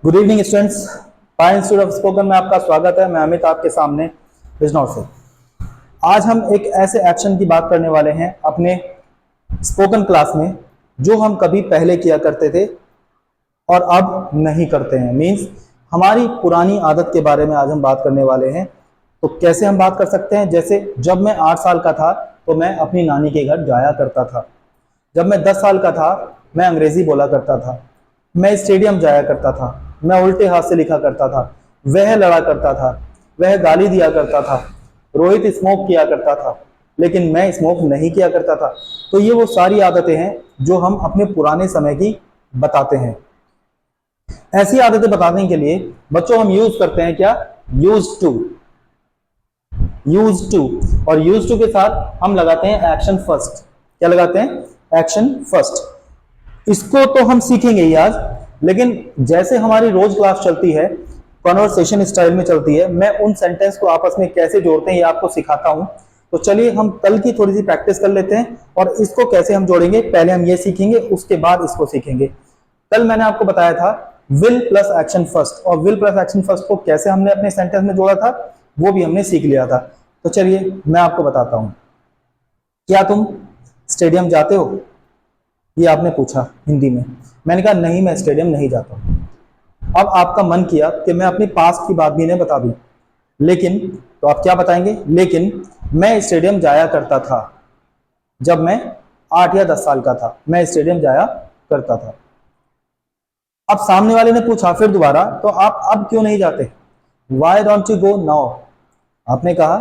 Good evening students. Payal institute of spoken में आपका स्वागत है। मैं अमित आपके सामने बिजनौर से। आज हम एक ऐसे एक्शन की बात करने वाले हैं अपने स्पोकन क्लास में जो हम कभी पहले किया करते थे और अब नहीं करते हैं। मींस हमारी पुरानी आदत के बारे में आज हम बात करने वाले हैं। तो कैसे हम बात कर सकते हैं? जैसे जब मैं 8 साल का था तो मैं अपनी नानी के घर जाया करता था। जब मैं 10 साल का था मैं अंग्रेजी बोला करता था। मैं स्टेडियम जाया करता था। मैं उल्टे हाथ से लिखा करता था। वह लड़ा करता था। वह गाली दिया करता था। रोहित स्मोक किया करता था लेकिन मैं स्मोक नहीं किया करता था। तो ये वो सारी आदतें हैं जो हम अपने पुराने समय की बताते हैं। ऐसी आदतें बताने के लिए बच्चों हम यूज करते हैं क्या? Use to. यूज टू और यूज टू के साथ हम लगाते हैं एक्शन फर्स्ट। क्या लगाते हैं? Action first. इसको तो हम सीखेंगे ही आज, लेकिन जैसे हमारी रोज क्लास चलती है, कॉन्वर्सेशन स्टाइल में चलती है, मैं उन सेंटेंस को आपस में कैसे जोड़ते हैं ये आपको सिखाता हूं। तो चलिए हम कल की थोड़ी सी प्रैक्टिस कर लेते हैं और इसको कैसे हम जोड़ेंगे पहले हम ये सीखेंगे, उसके बाद इसको सीखेंगे। कल मैंने आपको बताया था विल प्लस एक्शन फर्स्ट, और विल प्लस एक्शन फर्स्ट को कैसे हमने अपने सेंटेंस में जोड़ा था वो भी हमने सीख लिया था। तो चलिए मैं आपको बताता हूं। क्या तुम स्टेडियम जाते हो? ये आपने पूछा हिंदी में। मैंने कहा नहीं, मैं स्टेडियम नहीं जाता हूं। अब आपका मन किया कि मैं अपनी पास्ट की बात भी इन्हें बता दूं, लेकिन तो आप क्या बताएंगे? लेकिन मैं स्टेडियम जाया करता था जब मैं 8 या 10 साल का था। मैं स्टेडियम जाया करता था। अब सामने वाले ने पूछा फिर दोबारा, तो आप अब क्यों नहीं जाते? Y don't you go now? आपने कहा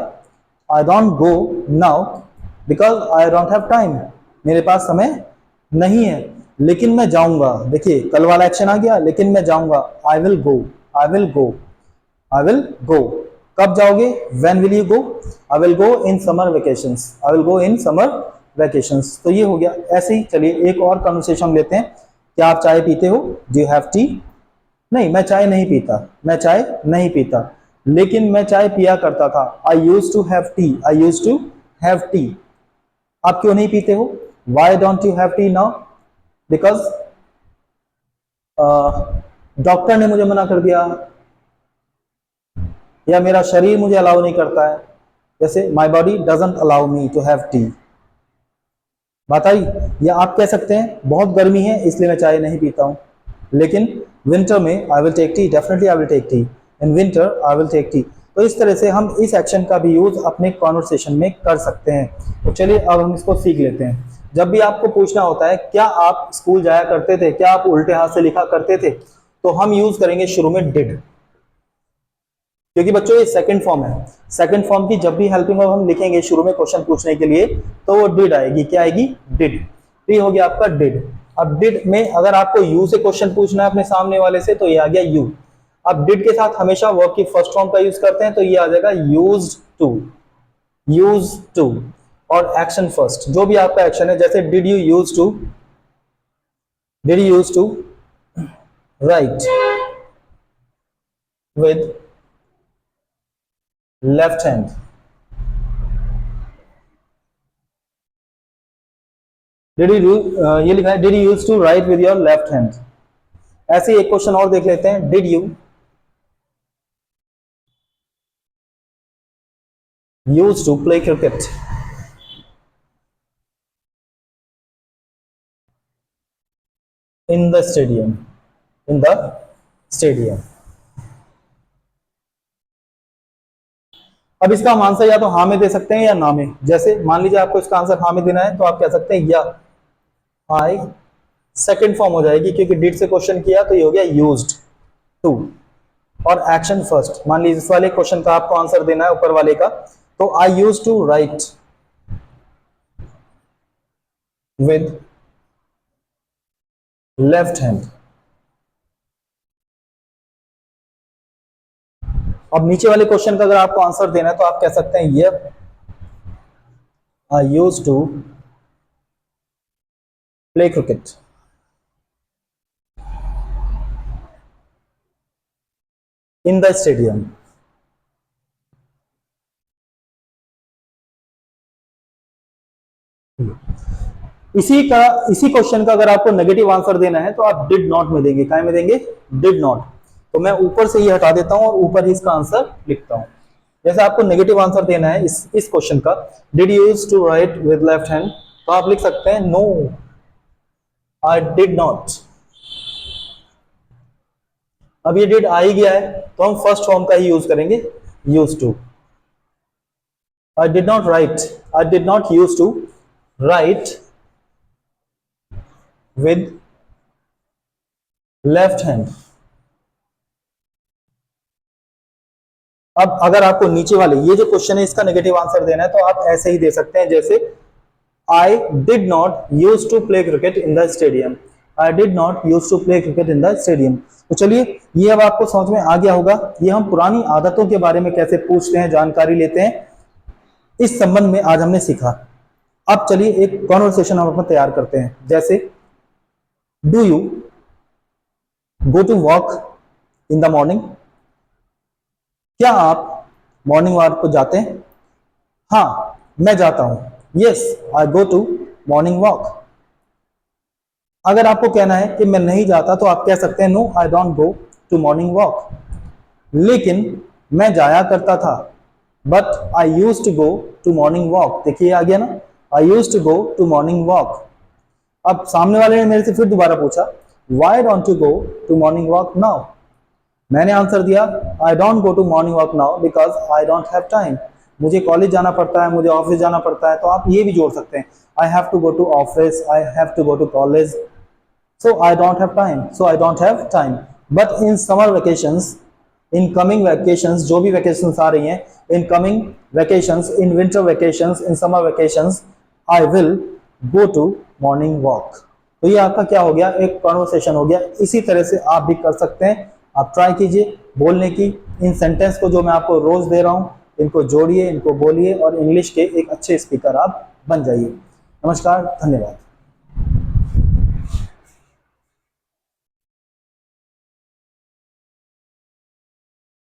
आई don't go now because I don't have time. मेरे पास समय नहीं है, लेकिन मैं जाऊंगा। देखिए कल वाला एक्शन आ गया, लेकिन मैं जाऊंगा। आई will go, I will go, I will गो। कब जाओगे? When will you go? I will go in summer vacations, I will go in summer vacations. तो ये हो गया। ऐसे ही चलिए एक और कन्वर्सेशन लेते हैं। क्या आप चाय पीते हो? Do you have T? नहीं, मैं चाय नहीं पीता। मैं चाय नहीं पीता, लेकिन मैं चाय पिया करता था। I used to have tea, I used to have tea. आप क्यों नहीं पीते हो? Why don't you have tea now? Because doctor ने मुझे मना कर दिया, या मेरा शरीर मुझे अलाउ नहीं करता है। जैसे my body doesn't allow me to have tea. बात आई? या आप कह सकते हैं बहुत गर्मी है इसलिए मैं चाय नहीं पीता हूं, लेकिन विंटर में I will take tea, definitely I will take tea, in winter I will take tea. तो इस तरह से हम इस एक्शन का भी यूज अपने कॉन्वर्सेशन में कर सकते हैं। तो चलिए अब हम इसको सीख लेते हैं। जब भी आपको पूछना होता है क्या आप स्कूल जाया करते थे, क्या आप उल्टे हाथ से लिखा करते थे, तो हम यूज करेंगे शुरू में डिड, क्योंकि बच्चों ये सेकंड फॉर्म है। सेकंड फॉर्म की जब भी हेल्पिंग वर्ब हम लिखेंगे शुरू में क्वेश्चन पूछने के लिए, तो वो डिड आएगी। क्या आएगी? डिड। तो ये हो गया आपका डिड। अब डिड में अगर आपको यू से क्वेश्चन पूछना है अपने सामने वाले से, तो ये आ गया यू। अब डिड के साथ हमेशा वर्ब की फर्स्ट फॉर्म का यूज करते हैं, तो ये आ जाएगा यूज्ड टू, यूज्ड टू। और एक्शन फर्स्ट, जो भी आपका एक्शन है, जैसे did you use to, write you use to right with left हैंड? डिड यू ये लिखा है did you use to right with your left hand. ऐसे ही एक क्वेश्चन और देख लेते हैं। Did you use to play cricket? In the stadium, in the stadium. अब इसका हम आंसर या तो हाँ में दे सकते हैं या ना में। जैसे मान लीजिए आपको इसका आंसर हाँ में देना है, तो आप कह सकते हैं या आई, सेकंड फॉर्म हो जाएगी क्योंकि डिड से क्वेश्चन किया, तो ये हो गया यूज्ड टू। और एक्शन फर्स्ट, मान लीजिए इस वाले क्वेश्चन का आपको आंसर देना है ऊपर वाले का, तो I used to right with left hand. अब नीचे वाले क्वेश्चन का अगर आपको आंसर देना है, तो आप कह सकते हैं ये I used to play cricket in the stadium. इसी क्वेश्चन का अगर आपको नेगेटिव आंसर देना है, तो आप डिड नॉट में देंगे। क्या में देंगे? Did not. तो मैं ऊपर से ये हटा देता हूं और ऊपर ही इसका आंसर लिखता हूं। जैसे आपको नेगेटिव आंसर देना है इस क्वेश्चन का, did you use to right with left hand, तो आप लिख सकते हैं नो आई डिड नॉट। अब ये डिड आ ही गया है तो हम फर्स्ट फॉर्म का ही यूज करेंगे, use to. I did not write, I did not used to write with left hand। अब अगर आपको नीचे वाले ये जो क्वेश्चन है इसका नेगेटिव आंसर देना है तो आप ऐसे ही दे सकते हैं, जैसे I did not used to play cricket in the stadium, I did not used to play cricket in the stadium। तो चलिए ये अब आपको समझ में आ गया होगा, ये हम पुरानी आदतों के बारे में कैसे पूछते हैं, जानकारी लेते हैं, इस संबंध में आज हमने सीखा। अब चलिए एक कॉन्वर्सेशन हम अपना तैयार करते हैं, जैसे do you go to walk in the morning, क्या आप मॉर्निंग वॉक को जाते हैं? हाँ मैं जाता हूं, yes I go to morning walk. अगर आपको कहना है कि मैं नहीं जाता तो आप कह सकते हैं no I don't go to morning walk. लेकिन मैं जाया करता था, but I used to go to morning walk. देखिए आ गया ना, I used to go to morning walk. अब सामने वाले ने मेरे से फिर दोबारा पूछा why don't you go to morning walk now, मैंने आंसर दिया I don't go to morning walk now because I don't have time. मुझे कॉलेज जाना पड़ता है, मुझे ऑफिस जाना पड़ता है, तो आप ये भी जोड़ सकते हैं I have to go to office, I have to go to college, so I don't have time, so I don't have time. But in summer vacations, in coming vacations, जो भी वैकेशंस आ रही हैं, in coming vacations, in winter vacations, in summer vacations, I will go to morning walk. तो ये आपका क्या हो गया, एक कॉन्वर्सेशन हो गया। इसी तरह से आप भी कर सकते हैं, आप ट्राई कीजिए बोलने की। इन सेंटेंस को जो मैं आपको रोज दे रहा हूं, इनको जोड़िए, इनको बोलिए और इंग्लिश के एक अच्छे स्पीकर आप बन जाइए। नमस्कार, धन्यवाद।